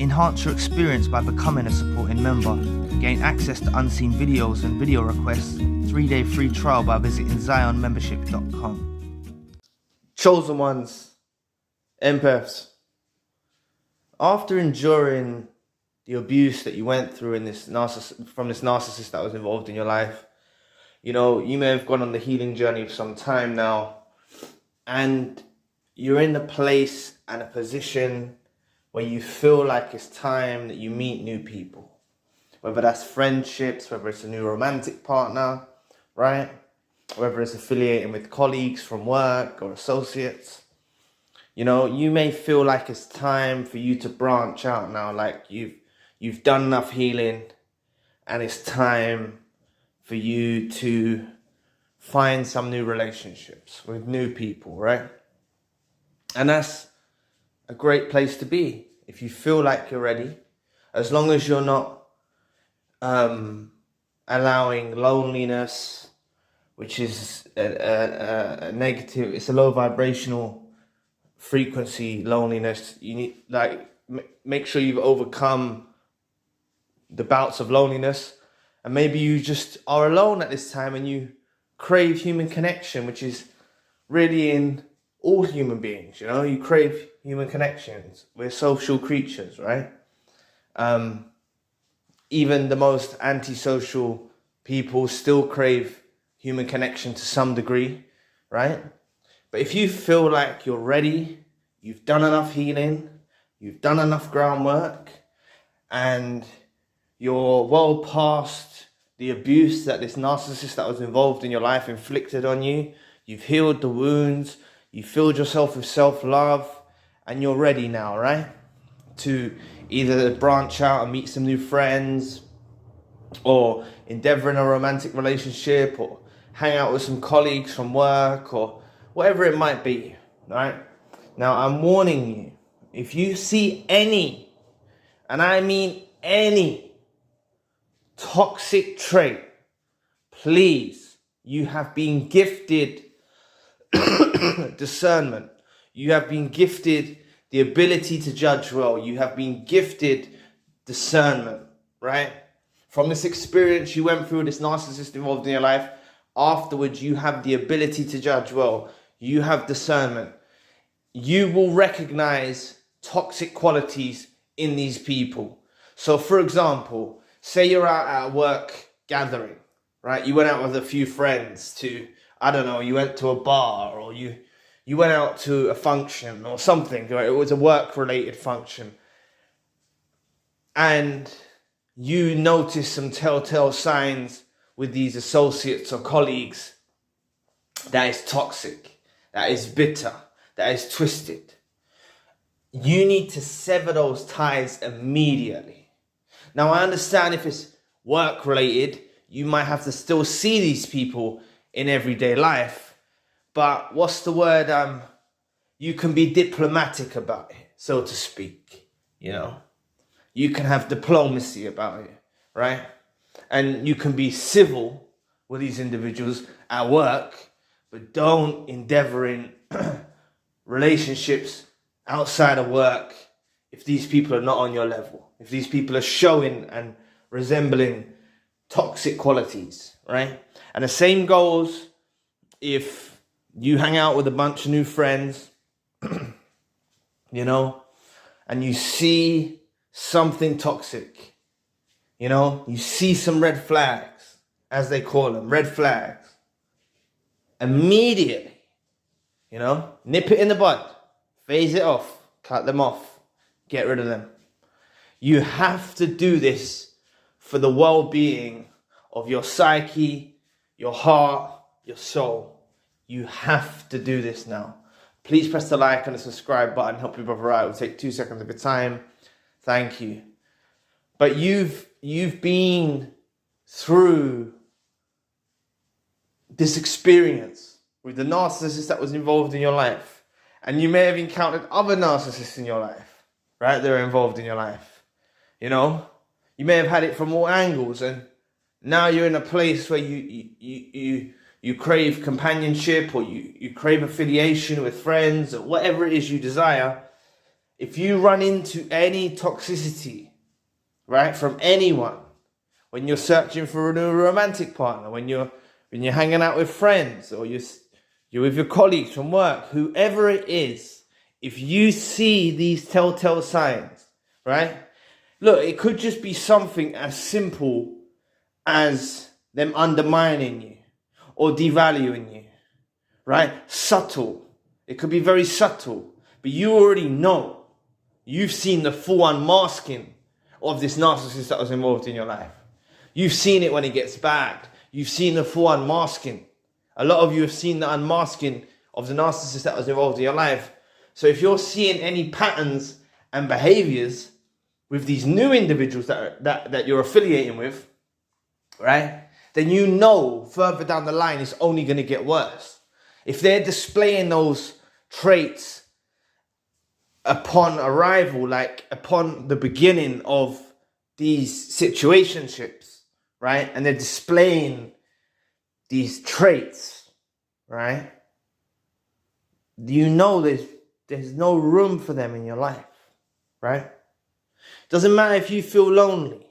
Enhance your experience by becoming a supporting member. Gain access to unseen videos and video requests. 3-day free trial by visiting zionmembership.com. Chosen ones, empaths. After enduring the abuse that you went through from this narcissist that was involved in your life, you may have gone on the healing journey for some time now, and you're in a place and a position where you feel like it's time that you meet new people. Whether that's friendships, whether it's a new romantic partner, right? Whether it's affiliating with colleagues from work or associates. You may feel like it's time for you to branch out now, like you've done enough healing and it's time for you to find some new relationships with new people, right? And that's a great place to be if you feel like you're ready, as long as you're not allowing loneliness, which is a negative, it's a low vibrational frequency loneliness. You need make sure you've overcome the bouts of loneliness, and maybe you just are alone at this time and you crave human connection, which is really in all human beings. You crave human connections. We're social creatures, right? Even the most antisocial people still crave human connection to some degree, right? But if you feel like you're ready, you've done enough healing, you've done enough groundwork, and you're well past the abuse that this narcissist that was involved in your life inflicted on you, you've healed the wounds, you filled yourself with self-love, and you're ready now, right? To either branch out and meet some new friends, or endeavor in a romantic relationship, or hang out with some colleagues from work, or whatever it might be, right? Now, I'm warning you, if you see any, and I mean any, toxic trait, please, you have been gifted discernment. You have been gifted the ability to judge well. You have been gifted discernment, right? From this experience you went through, this narcissist involved in your life, afterwards you have the ability to judge well. You have discernment. You will recognize toxic qualities in these people. So for example, say you're out at a work gathering, right? You went out with a few friends to, you went to a bar, or you went out to a function or something, right? It was a work-related function. And you notice some telltale signs with these associates or colleagues that is toxic, that is bitter, that is twisted. You need to sever those ties immediately. Now, I understand if it's work-related, you might have to still see these people in everyday life, but what's the word? You can be diplomatic about it, so to speak. You can have diplomacy about it, right? And you can be civil with these individuals at work, but don't endeavor in relationships outside of work if these people are not on your level, if these people are showing and resembling toxic qualities, right? And the same goes if you hang out with a bunch of new friends, and you see something toxic, you see some red flags, as they call them, red flags. Immediately, nip it in the bud, phase it off, cut them off, get rid of them. You have to do this for the well-being of your psyche, your heart, your soul. You have to do this now. Please press the like and the subscribe button. Help your brother out. It will take 2 seconds of your time. Thank you. But you've been through this experience with the narcissist that was involved in your life. And you may have encountered other narcissists in your life, right? They're involved in your life. You may have had it from all angles, and now you're in a place where you crave companionship, or you crave affiliation with friends, or whatever it is you desire. if you run into any toxicity, right, from anyone, when you're searching for a new romantic partner, when you're hanging out with friends, or you're with your colleagues from work, whoever it is, if you see these telltale signs, right? Look, it could just be something as simple as them undermining you or devaluing you, right? Subtle. It could be very subtle, but you already know. You've seen the full unmasking of this narcissist that was involved in your life. You've seen it when it gets bagged. You've seen the full unmasking. A lot of you have seen the unmasking of the narcissist that was involved in your life. So if you're seeing any patterns and behaviors with these new individuals that you're affiliating with, right, then you know further down the line it's only going to get worse. If they're displaying those traits upon arrival, like upon the beginning of these situationships, right, and they're displaying these traits, right, you know there's no room for them in your life, right? Doesn't matter if you feel lonely,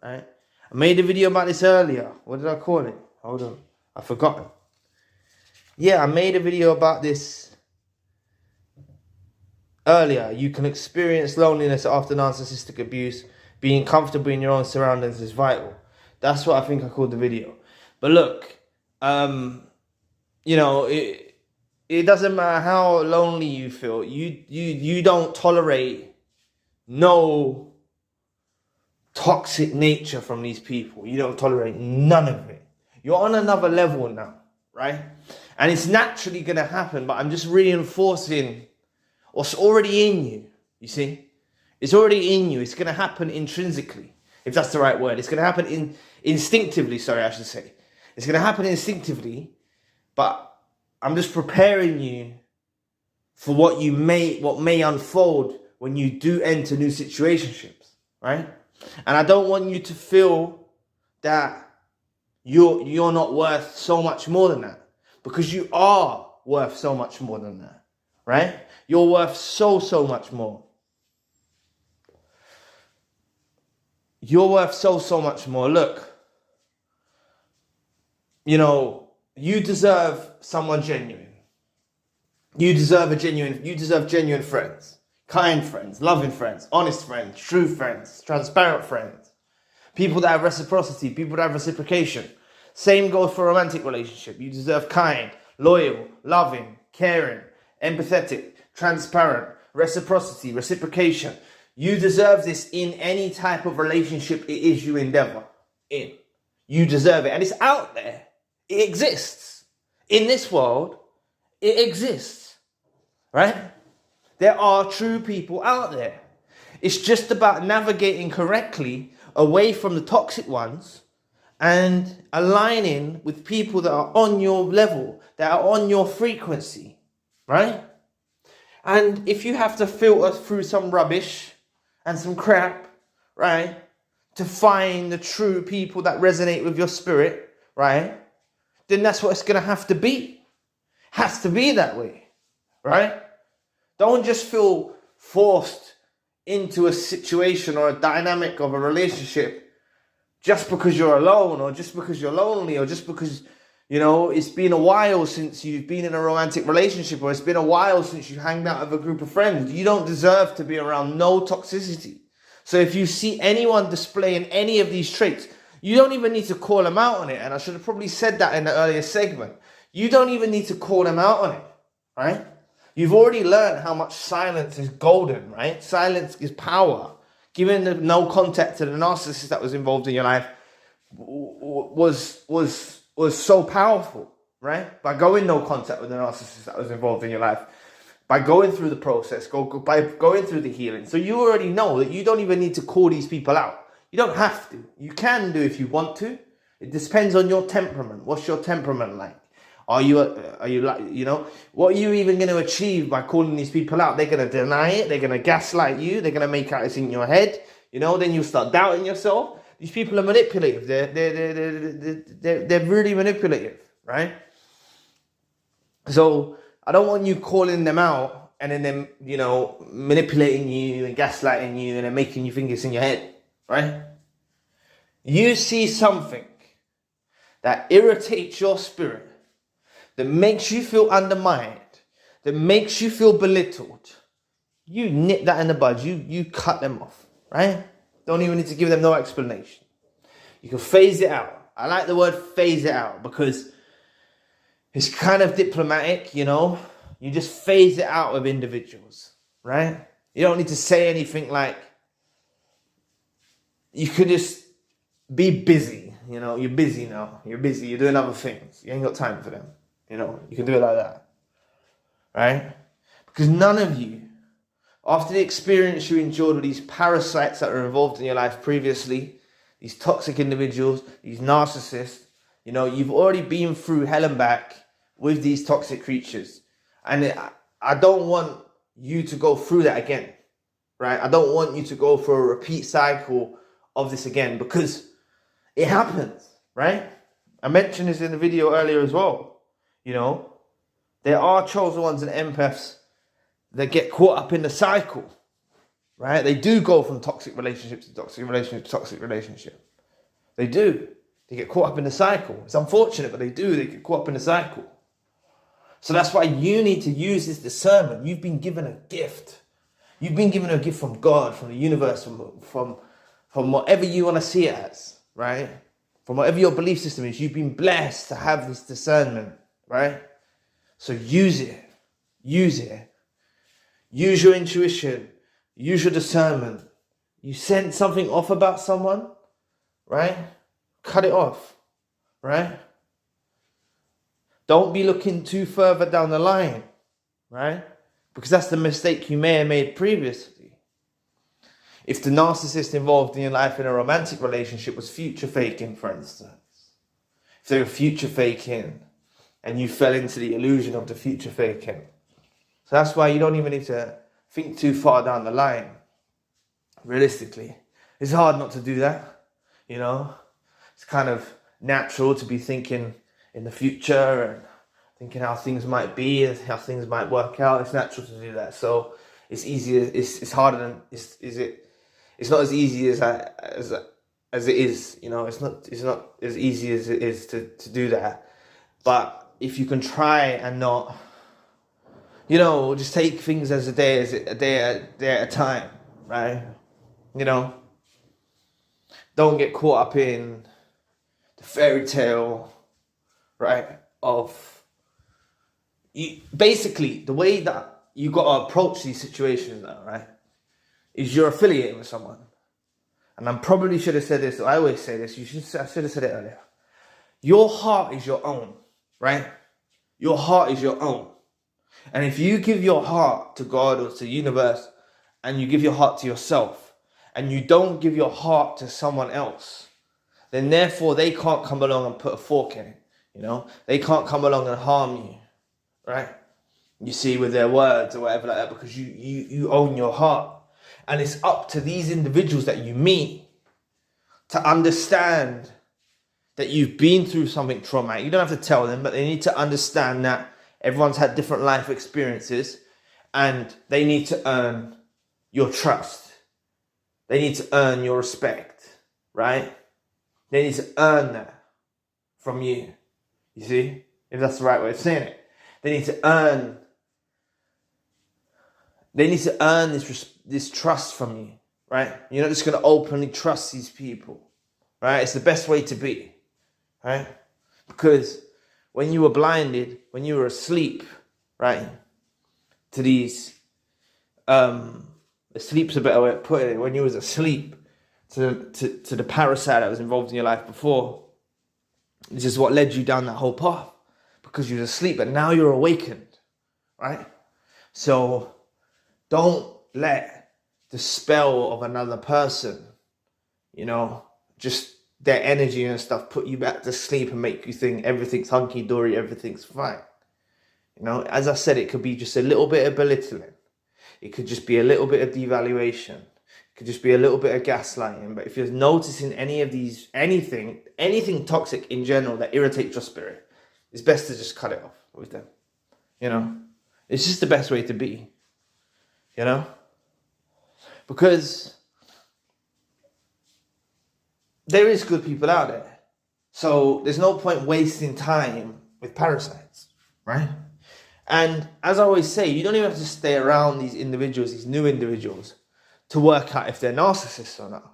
right? I made a video about this earlier. What did I call it? Hold on, I've forgotten. Yeah, I made a video about this earlier. You can experience loneliness after narcissistic abuse. Being comfortable in your own surroundings is vital. That's what I think I called the video. But look, you know, it doesn't matter how lonely you feel. You don't tolerate no toxic nature from these people. You don't tolerate none of it. You're on another level now, right? And it's naturally going to happen, but I'm just reinforcing what's already in you, you see? It's already in you. It's going to happen intrinsically, if that's the right word. It's going to happen instinctively, I should say. It's going to happen instinctively, but I'm just preparing you for what may unfold when you do enter new situationships, right? And I don't want you to feel that you're not worth so much more than that, because you are worth so much more than that, right? You're worth so much more. You're worth so much more. Look, you know, you deserve someone genuine. You deserve genuine friends, kind friends, loving friends, honest friends, true friends, transparent friends, people that have reciprocity, people that have reciprocation. Same goes for a romantic relationship. You deserve kind, loyal, loving, caring, empathetic, transparent, reciprocity, reciprocation. You deserve this in any type of relationship it is you endeavor in. You deserve it. And it's out there. It exists. In this world, it exists. Right? There are true people out there. It's just about navigating correctly away from the toxic ones and aligning with people that are on your level, that are on your frequency, right? And if you have to filter through some rubbish and some crap, right, to find the true people that resonate with your spirit, right, then that's what it's going to have to be. Has to be that way, right? Don't just feel forced into a situation or a dynamic of a relationship just because you're alone, or just because you're lonely, or just because, you know, it's been a while since you've been in a romantic relationship, or it's been a while since you hanged out with a group of friends. You don't deserve to be around no toxicity. So if you see anyone displaying any of these traits, you don't even need to call them out on it. And I should have probably said that in the earlier segment. You don't even need to call them out on it, right? You've already learned how much silence is golden, right? Silence is power. Giving the no contact to the narcissist that was involved in your life was so powerful, right? By going no contact with the narcissist that was involved in your life, by going through the process, by going through the healing. So you already know that you don't even need to call these people out. You don't have to. You can do if you want to. It depends on your temperament. What's your temperament like? Are you like, you know, what are you even going to achieve by calling these people out? They're going to deny it. They're going to gaslight you. They're going to make out it's in your head. You know, then you start doubting yourself. These people are manipulative. They're really manipulative, right? So I don't want you calling them out and then them, you know, manipulating you and gaslighting you and then making you think it's in your head, right? You see something that irritates your spirit, that makes you feel undermined, that makes you feel belittled, you nip that in the bud. You cut them off, right? Don't even need to give them no explanation. You can phase it out. I like the word phase it out because it's kind of diplomatic, you know. You just phase it out with individuals, right? You don't need to say anything like, you could just be busy, you know. You're busy now. You're busy. You're doing other things. You ain't got time for them, you know. You can do it like that, right? Because none of you, after the experience you endured with these parasites that were involved in your life previously, these toxic individuals, these narcissists, you know, you've already been through hell and back with these toxic creatures. And I don't want you to go through that again, right? I don't want you to go for a repeat cycle of this again, because it happens, right? I mentioned this in the video earlier as well. You know, there are chosen ones and empaths that get caught up in the cycle, right? They do go from toxic relationship to toxic relationship to toxic relationship. They do. They get caught up in the cycle. It's unfortunate, but they do. They get caught up in the cycle. So that's why you need to use this discernment. You've been given a gift. You've been given a gift from God, from the universe, from whatever you want to see it as, right? From whatever your belief system is. You've been blessed to have this discernment, right? So use it. Use it. Use your intuition. Use your discernment. You sense something off about someone, right? Cut it off, right? Don't be looking too further down the line, right? Because that's the mistake you may have made previously. If the narcissist involved in your life in a romantic relationship was future faking, for instance, if they were future faking and you fell into the illusion of the future faking, so that's why you don't even need to think too far down the line. Realistically, it's hard not to do that, you know. It's kind of natural to be thinking in the future and thinking how things might be and how things might work out. It's natural to do that. So it's easier. It's harder than it's not as easy as it is. You know, it's not as easy as it is to do that. But if you can try and not, you know, just take things as a day at a time, right? You know, don't get caught up in the fairy tale, right? Of you. Basically, the way that you got to approach these situations now, right, is you're affiliating with someone. And I probably should have said this. I always say this. I should have said it earlier. Your heart is your own, right? Your heart is your own. And if you give your heart to God or to the universe, and you give your heart to yourself, and you don't give your heart to someone else, then therefore they can't come along and put a fork in it, you know? They can't come along and harm you, right? You see, with their words or whatever like that, because you own your heart. And it's up to these individuals that you meet to understand that you've been through something traumatic. You don't have to tell them, but they need to understand that everyone's had different life experiences and they need to earn your trust. They need to earn your respect, right? They need to earn that from you. You see? If that's the right way of saying it. They need to earn this trust from you, right? You're not just going to openly trust these people, right? It's the best way to be, right? Because when you were blinded, when you were asleep, right, to these, asleep's a better way of putting it, when you was asleep to the parasite that was involved in your life before, this is what led you down that whole path, because you was asleep, but now you're awakened, right? So don't let the spell of another person, you know, just their energy and stuff put you back to sleep and make you think everything's hunky-dory, everything's fine. You know, as I said, it could be just a little bit of belittling. It could just be a little bit of devaluation. It could just be a little bit of gaslighting. But if you're noticing any of these, anything toxic in general that irritates your spirit, it's best to just cut it off with them. You know, it's just the best way to be. you know? Because there is good people out there. So there's no point wasting time with parasites, right? And as I always say, you don't even have to stay around these individuals, these new individuals, to work out if they're narcissists or not.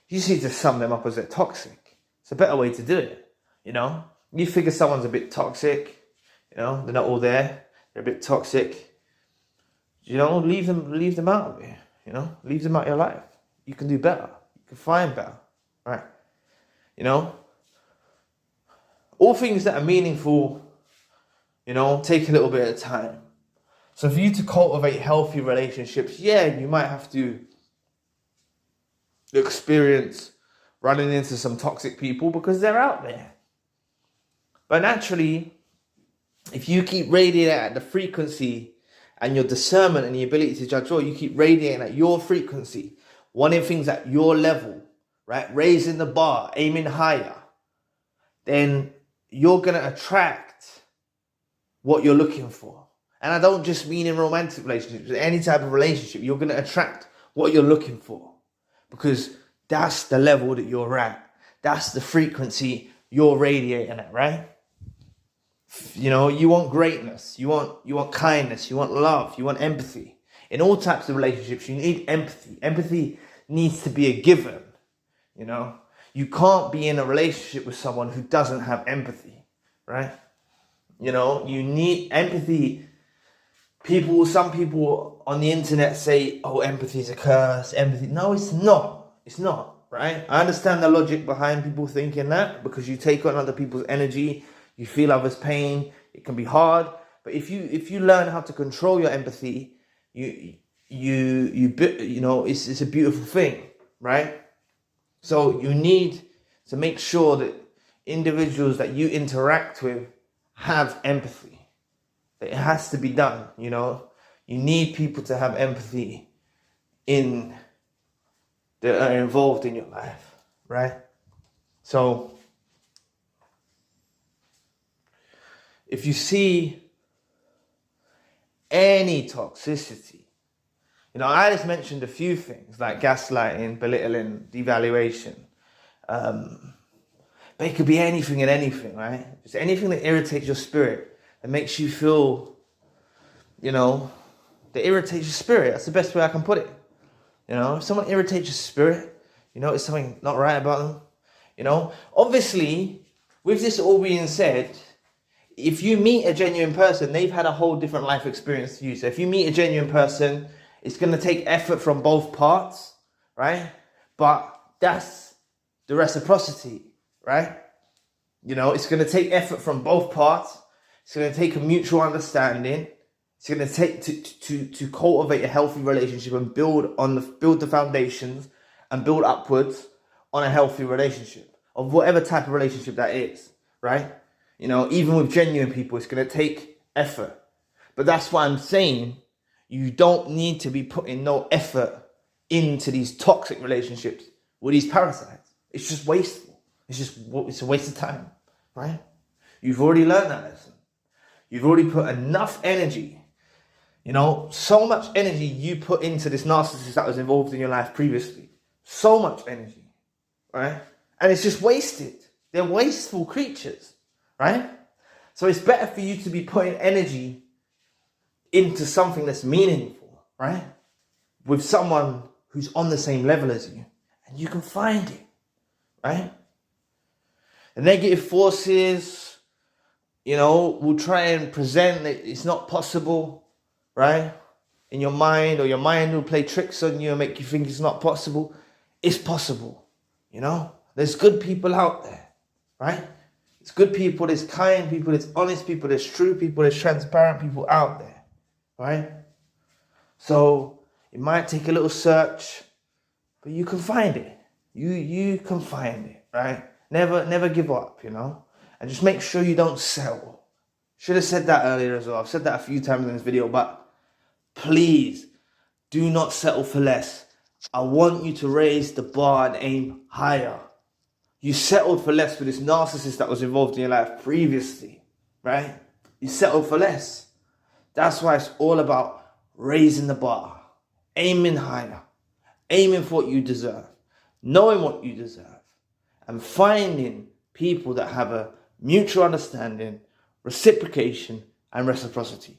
You just need to sum them up as they're toxic. It's a better way to do it, you know? You figure someone's a bit toxic, you know, they're not all there, they're a bit toxic, you know, leave them out of it, you know? Leave them out of your life. You can do better. You can find better, right? You know? All things that are meaningful, you know, take a little bit of time. So for you to cultivate healthy relationships, yeah, you might have to experience running into some toxic people because they're out there. But naturally, if you keep radiating at the frequency and your discernment and the ability to judge, or you keep radiating at your frequency, wanting things at your level, right? Raising the bar, aiming higher, then you're going to attract what you're looking for. And I don't just mean in romantic relationships, any type of relationship, you're going to attract what you're looking for. Because that's the level that you're at. That's the frequency you're radiating at, right? You know, you want greatness, you want kindness, you want love, you want empathy. In all types of relationships, you need empathy. Empathy needs to be a given, you know. You can't be in a relationship with someone who doesn't have empathy, right? You know, you need empathy. Some people on the internet say, oh, empathy is a curse, empathy. No, it's not. It's not, right? I understand the logic behind people thinking that, because you take on other people's energy, you feel others' pain, it can be hard. But if you learn how to control your empathy, you know, it's a beautiful thing, right? So you need to make sure that individuals that you interact with have empathy. It has to be done, you know. You need people to have empathy that are involved in your life, right? So if you see any toxicity, you know, I just mentioned a few things like gaslighting, belittling, devaluation. But it could be anything and anything, right? It's anything that irritates your spirit, that makes you feel, you know, that irritates your spirit. That's the best way I can put it. You know, if someone irritates your spirit, you know, it's something not right about them. You know, obviously, with this all being said, if you meet a genuine person, they've had a whole different life experience to you. So if you meet a genuine person, it's going to take effort from both parts, right? But that's the reciprocity, right? You know, it's going to take effort from both parts. It's going to take a mutual understanding. It's going to take to cultivate a healthy relationship and build the foundations and build upwards on a healthy relationship of whatever type of relationship that is, right? You know, even with genuine people, it's going to take effort. But that's why I'm saying you don't need to be putting no effort into these toxic relationships with these parasites. It's just wasteful. It's a waste of time, right? You've already learned that lesson. You've already put enough energy, you know, so much energy you put into this narcissist that was involved in your life previously. So much energy, right? And it's just wasted. They're wasteful creatures, right? So it's better for you to be putting energy into something that's meaningful, right? With someone who's on the same level as you. And you can find it, right? The negative forces, you know, will try and present that it's not possible, right? In your mind, or your mind will play tricks on you and make you think it's not possible. It's possible, you know? There's good people out there, right? There's good people, there's kind people, there's honest people, there's true people, there's transparent people out there, right? So it might take a little search, but you can find it. You can find it, right? Never give up, you know? And just make sure you don't settle. Should have said that earlier as well. I've said that a few times in this video, but please do not settle for less. I want you to raise the bar and aim higher. You settled for less with this narcissist that was involved in your life previously, right? You settled for less. That's why it's all about raising the bar, aiming higher, aiming for what you deserve, knowing what you deserve, and finding people that have a mutual understanding, reciprocation, and reciprocity.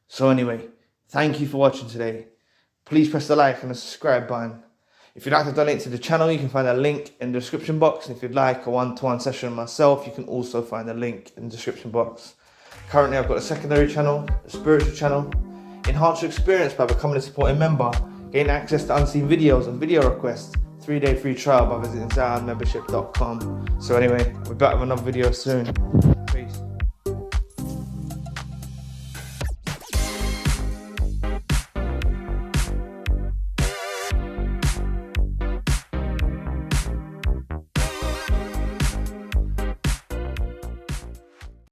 So anyway, thank you for watching today. Please press the like and the subscribe button. If you'd like to donate to the channel, you can find a link in the description box. And if you'd like a one-to-one session with myself, you can also find a link in the description box. Currently, I've got a secondary channel, a spiritual channel. Enhance your experience by becoming a supporting member. Gain access to unseen videos and video requests. 3-day free trial by visiting ZionMembership.com. So anyway, we'll be back with another video soon.